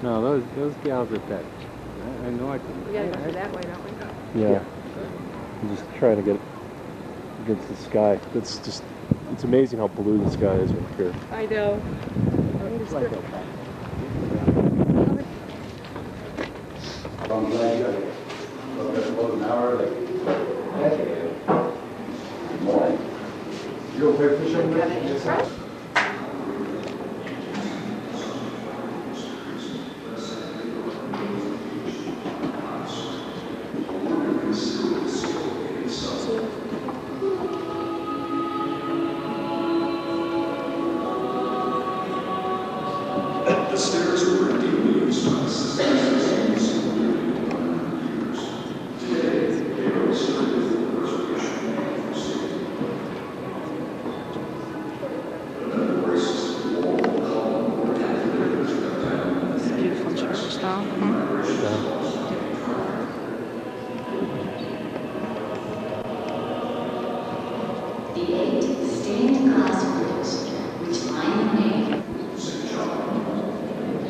No, those gals are pet. I know I can. We gotta go through that way, don't we? Yeah. I'm just trying to get against the sky. It's amazing how blue the sky is right here. I know. It's like that. I'm glad you got it. About an hour. Good morning. You okay fishing? Got any express? The stairs were indeed used by systems. Today, they are reserved for reservation. The memory system wall column were activated to cut down. It's beautiful church style. The 8 stained glass windows, which line the nave, St. John,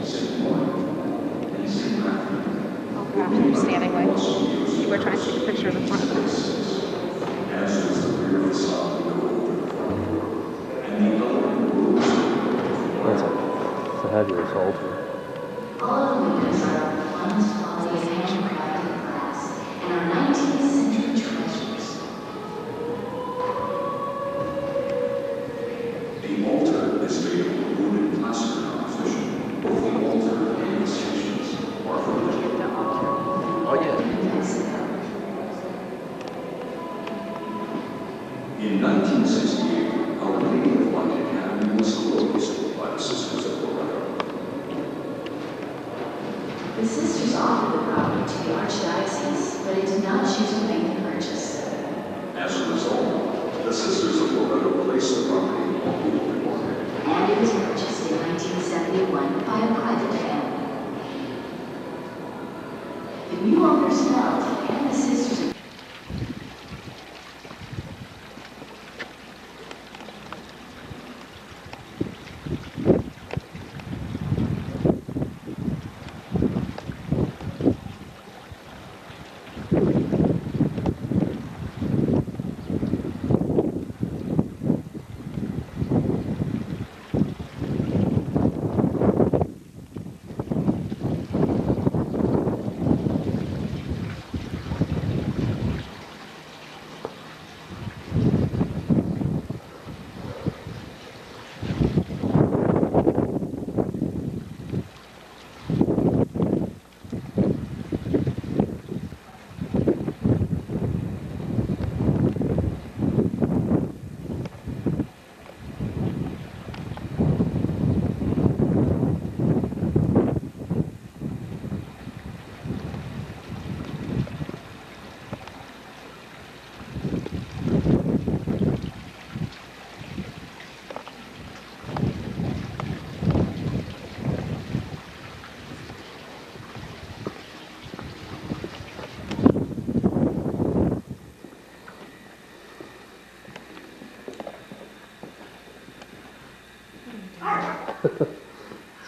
St. Mark, and St. Matthew. Oh gosh, I'm standing way. People are trying to take a picture of the front of this. As is the rear facade and the element rules. It's a heavy assault here. all of the windows are of bronze quality handcrafted glass and are 19th century treasures. The altar is made of wood plaster composition. Both the altar and the stations are from the In 1968, Our Lady of Light Academy was closed by the Sisters of Loretto. The sisters offered the property to the archdiocese, but it did not choose to make the purchase. As a result, the Sisters of Loretto placed the property on the open market. And it was purchased in 1971 by a private family. The new owners felt, and the sisters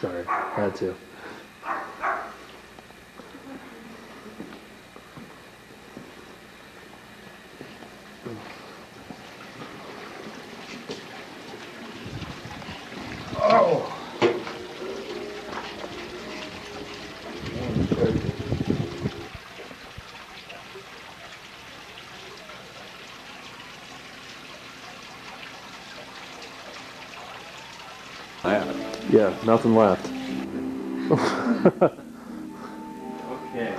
Sorry, had to. Oh! Yeah, nothing left. Okay.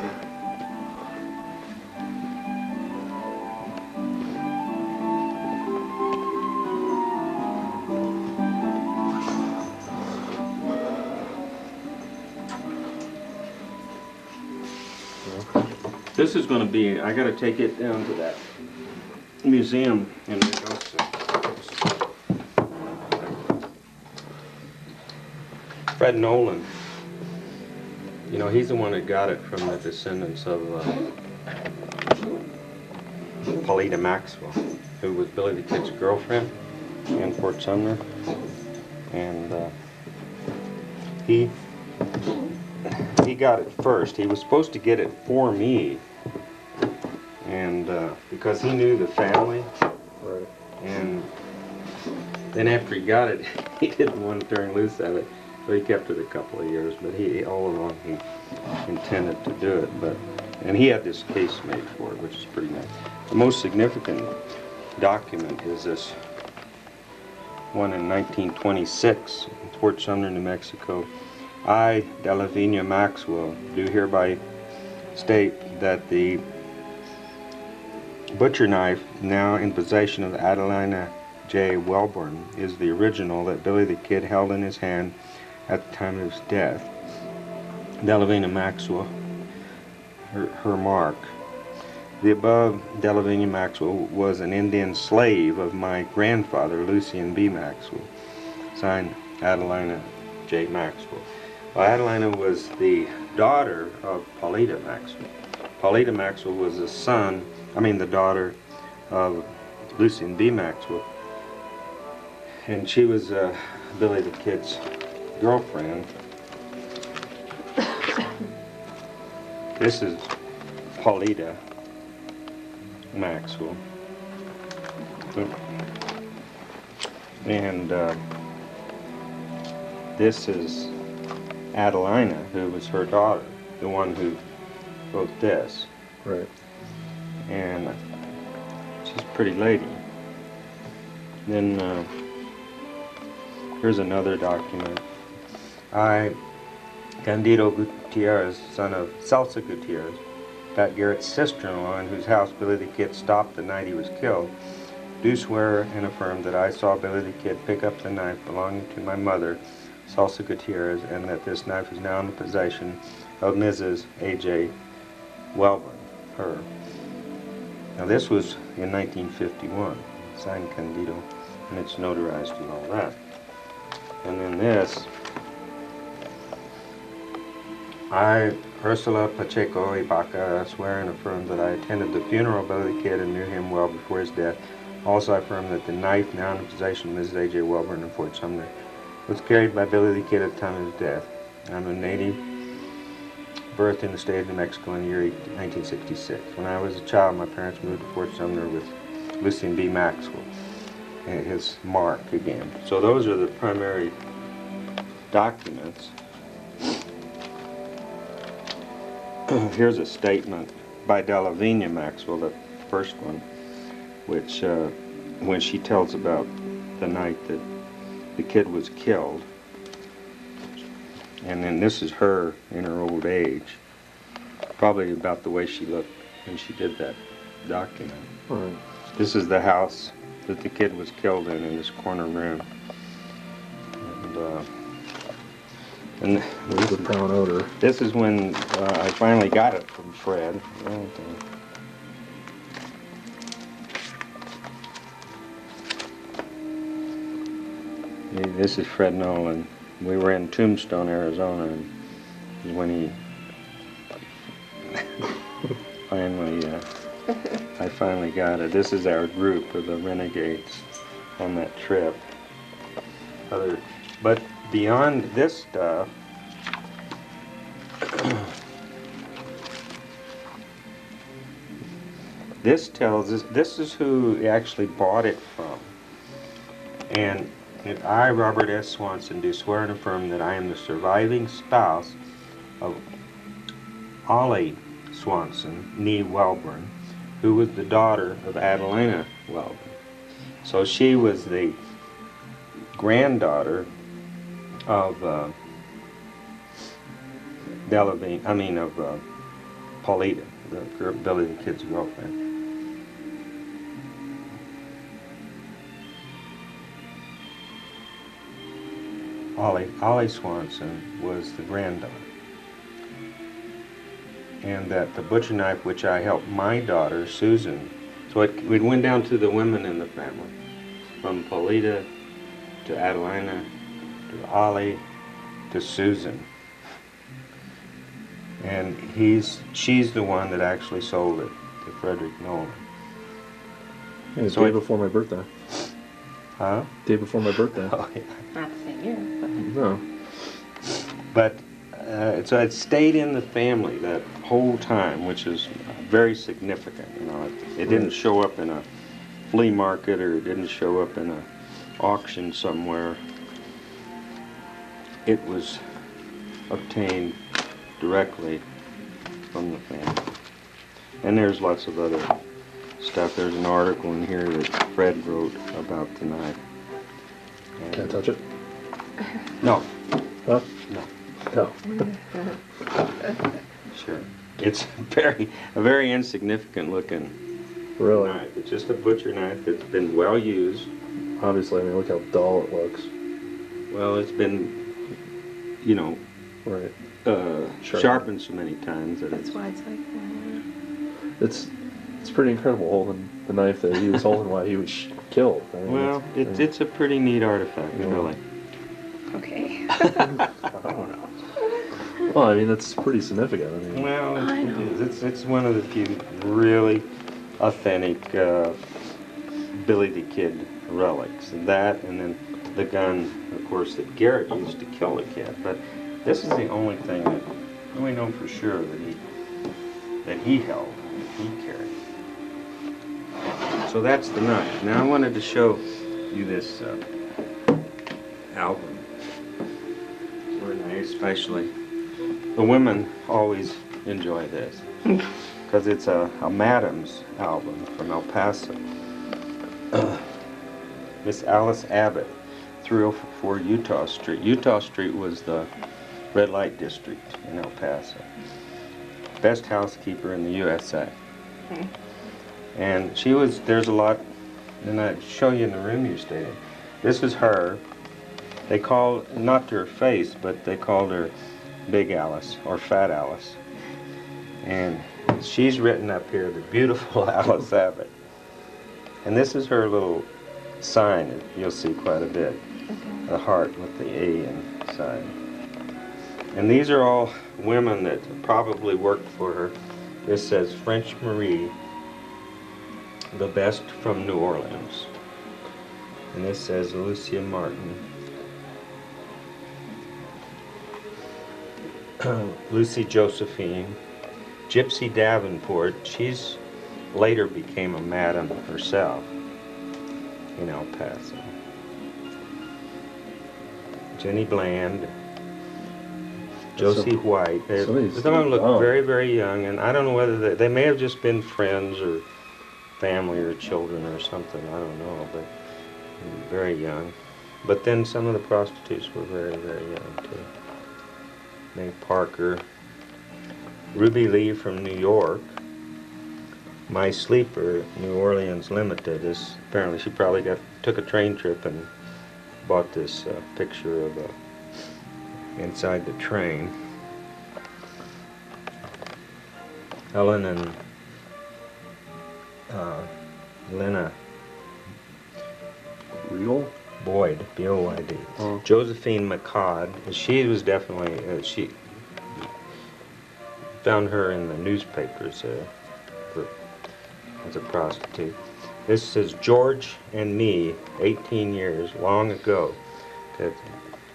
This is going to be, I got to take it down to that museum in Augusta. Fred Nolan, you know, he's the one that got it from the descendants of Paulina Maxwell, who was Billy the Kid's girlfriend in Fort Sumner. And he got it first. He was supposed to get it for me, and because he knew the family, Right. and then after he got it, he didn't want to turn loose of it, so he kept it a couple of years. But he all along he intended to do it, and he had this case made for it, which is pretty nice. The most significant document is this one in 1926 in Fort Sumner, New Mexico. I, Delavina Maxwell, do hereby state that the butcher knife now in possession of Adelina J. Welborn is the original that Billy the Kid held in his hand at the time of his death. Delavina Maxwell, her mark. The above Delavina Maxwell was an Indian slave of my grandfather, Lucien B. Maxwell. Signed, Adelina J. Maxwell. Well, Adelina was the daughter of Paulita Maxwell. Paulita Maxwell was the daughter of Lucien B. Maxwell. And she was Billy the Kid's girlfriend. This is Paulita Maxwell. And this is Adelina, who was her daughter, the one who wrote this. Right. And she's a pretty lady. Then here's another document. I, Candido Gutierrez, son of Celsa Gutierrez, Pat Garrett's sister-in-law, in whose house Billy the Kid stopped the night he was killed, do swear and affirm that I saw Billy the Kid pick up the knife belonging to my mother, Celsa Gutierrez, and that this knife is now in the possession of Mrs. A.J. Welborn, her. Now this was in 1951, signed Candido, and it's notarized and all that. And then this, I, Ursula Pacheco Ibaka, swear and affirm that I attended the funeral of Billy the Kid and knew him well before his death. Also I affirm that the knife now in the possession of Mrs. A.J. Welborn in Fort Sumner was carried by Billy the Kid at the time of his death. I'm a native, birthed in the state of New Mexico in the year 1966. When I was a child, my parents moved to Fort Sumner with Lucien B. Maxwell, and his mark again. So those are the primary documents. Here's a statement by Delavina Maxwell, the first one, which when she tells about the night that the kid was killed. And then this is her in her old age, probably about the way she looked when she did that document. Right. This is the house that the kid was killed in this corner room. And There's the town odor. this is when I finally got it from Fred. This is Fred Nolan. We were in Tombstone, Arizona, and when he I finally got it. This is our group of the Renegades on that trip. But beyond this stuff, this tells us, this is who actually bought it from. And I, Robert S. Swanson, do swear and affirm that I am the surviving spouse of Ollie Swanson, nee Welborn, who was the daughter of Adelina Welborn. So she was the granddaughter of Paulita, Billy the Kid's girlfriend. Ollie Swanson was the granddaughter. And that the butcher knife which I helped my daughter, Susan, so we went down to the women in the family, from Paulita to Adelina to Ollie to Susan. And she's the one that actually sold it to Frederick Nolan. Yeah, the So day before my birthday. Huh? Day before my birthday. Oh, yeah. Not the same year, but No. But So it stayed in the family that whole time, which is very significant. You know, it didn't show up in a flea market or it didn't show up in a auction somewhere. It was obtained directly from the family. And there's lots of other stuff. There's an article in here that Fred wrote about the knife. Can I touch it? No, Huh? no. No. Sure. It's a very insignificant looking Really? knife. It's just a butcher knife that's been well used. Obviously, I mean, look how dull it looks. Well, it's been, you know, Right. sharpened so many times that That's it's... why it's like that. It's pretty incredible holding the knife that he was holding while he was killed. I mean, Well, it's a pretty neat artifact, Yeah. really. Okay. I don't know. Well, I mean, that's pretty significant. I mean, Well, I it know. is. It's one of the few really authentic Billy the Kid relics. And that, and then the gun, of course, that Garrett used to kill the kid. But this is the only thing that we know for sure that he held, that he carried. So that's the knife. Now I wanted to show you this album. Very nice, especially. The women always enjoy this because it's a Madams album from El Paso. Miss Alice Abbott, 304 Utah Street. Utah Street was the red light district in El Paso. Best housekeeper in the USA. And she was, there's a lot, and I'd show you in the room you stayed in. This is her. They called, not to her face, but they called her Big Alice or Fat Alice. And she's written up here, the beautiful Alice Abbott. And this is her little sign that you'll see quite a bit. The heart with the A inside. And these are all women that probably worked for her. This says French Marie, the best from New Orleans. And this says Lucia Martin. Lucy Josephine. Gypsy Davenport, she's later became a madam herself in El Paso. Jenny Bland. Josie White. some of these Some of them look young. very, very young, and I don't know whether they may have just been friends or family or children or something. I don't know, but very young. But then some of the prostitutes were very, very young too. Mae Parker, Ruby Lee from New York. My Sleeper, New Orleans Limited, is apparently she probably took a train trip and bought this picture of inside the train. Ellen and Lena Real? Boyd, B-O-Y-D. Oh. Josephine McCod, she was definitely, she found her in the newspapers as a prostitute. This says George and Me, 18 years, long ago. That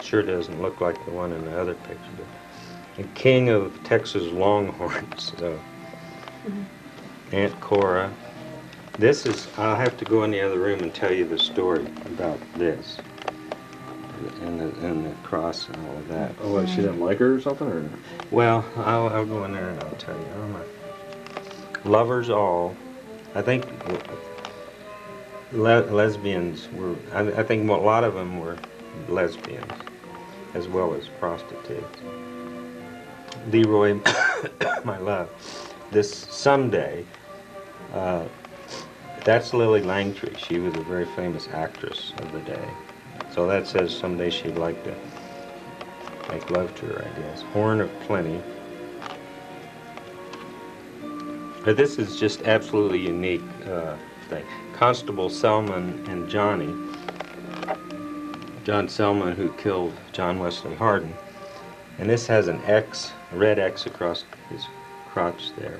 sure doesn't look like the one in the other picture. And King of Texas Longhorns, so. Aunt Cora. This is, I'll have to go in the other room and tell you the story about this. And the cross and all of that. Oh, what, she didn't like her or something? Or? Well, I'll go in there and I'll tell you. Lovers all. I think lesbians were, I think a lot of them were lesbians as well as prostitutes. Leroy, my love. This Someday, that's Lily Langtry. She was a very famous actress of the day. So that says someday she'd like to make love to her, I guess. Horn of Plenty. But this is just absolutely unique thing. Constable Selman and Johnny. John Selman, who killed John Wesley Hardin. And this has an X, a red X across his crotch there.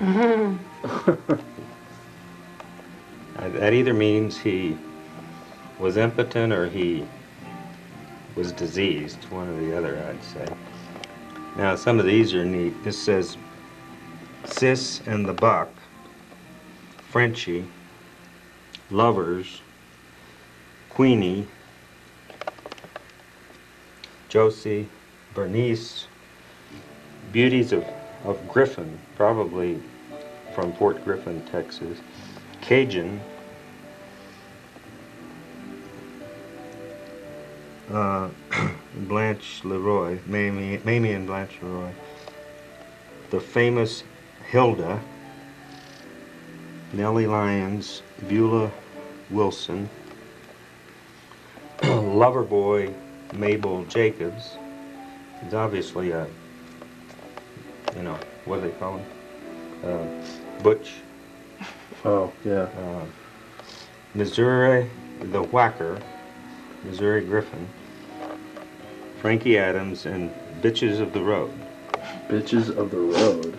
That either means he was impotent or he was diseased, one or the other, I'd say. Now some of these are neat. This says Sis and the Buck, Frenchie, Lovers, Queenie, Josie, Bernice, Beauties of Griffin, probably from Fort Griffin, Texas, Cajun, Blanche Leroy, Mamie and Blanche Leroy, the famous Hilda, Nellie Lyons, Beulah Wilson, Loverboy Mabel Jacobs. He's obviously a, you know, what do they call him? Butch. Oh, yeah. Missouri the Whacker, Missouri Griffin, Frankie Adams, and Bitches of the Road. Bitches of the Road.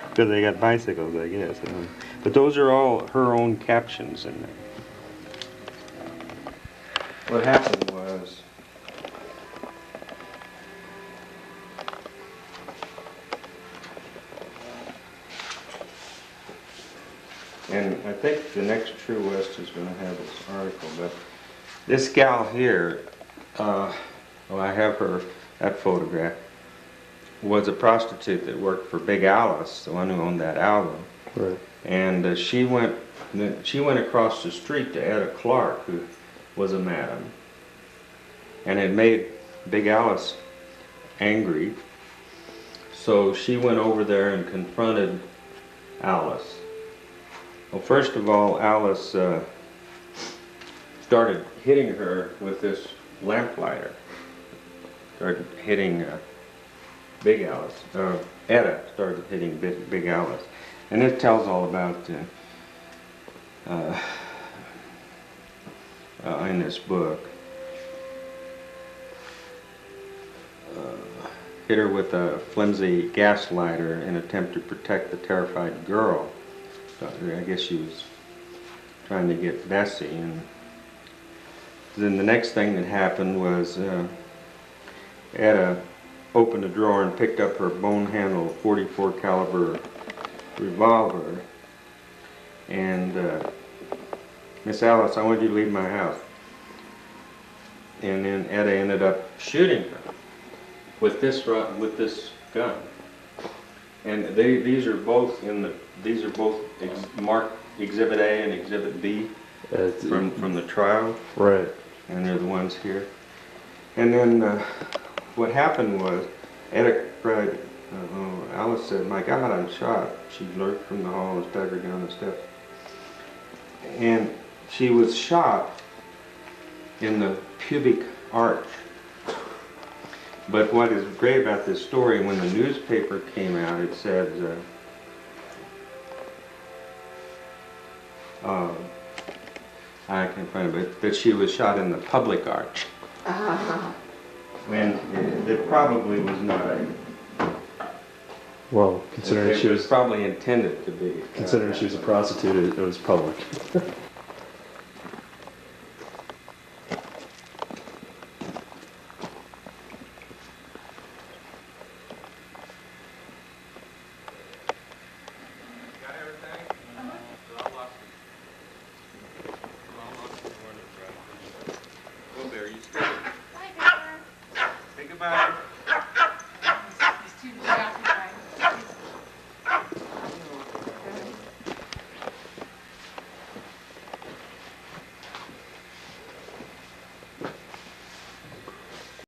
Because they got bicycles, I guess. But those are all her own captions in there. What happened was, and I think the next True West is going to have this article, but this gal here, well, I have her, that photograph, was a prostitute that worked for Big Alice, the one who owned that album. Right. And she went across the street to Etta Clark, who was a madam, and had made Big Alice angry. So she went over there and confronted Alice. Well, first of all, Alice started hitting her with this lamplighter. Started hitting Big Alice. Etta started hitting Big Alice. And it tells all about in this book. Hit her with a flimsy gas lighter in an attempt to protect the terrified girl. So I guess she was trying to get Bessie. And then the next thing that happened was Etta opened a drawer and picked up her bone-handled .44 caliber revolver, and Miss Alice, I want you to leave my house. And then Etta ended up shooting her with this gun. And these are both marked Exhibit A and Exhibit B from the trial. Right. And they're the ones here. And then what happened was, Etta cried, Alice said, "My God, I'm shot." She lurked from the hall and staggered down the steps. And she was shot in the pubic arch. But what is great about this story, when the newspaper came out, it said, I can't find it, but that she was shot in the public arch. And it probably was not. Well, considering It was probably intended to be. considering she was a prostitute, it was public.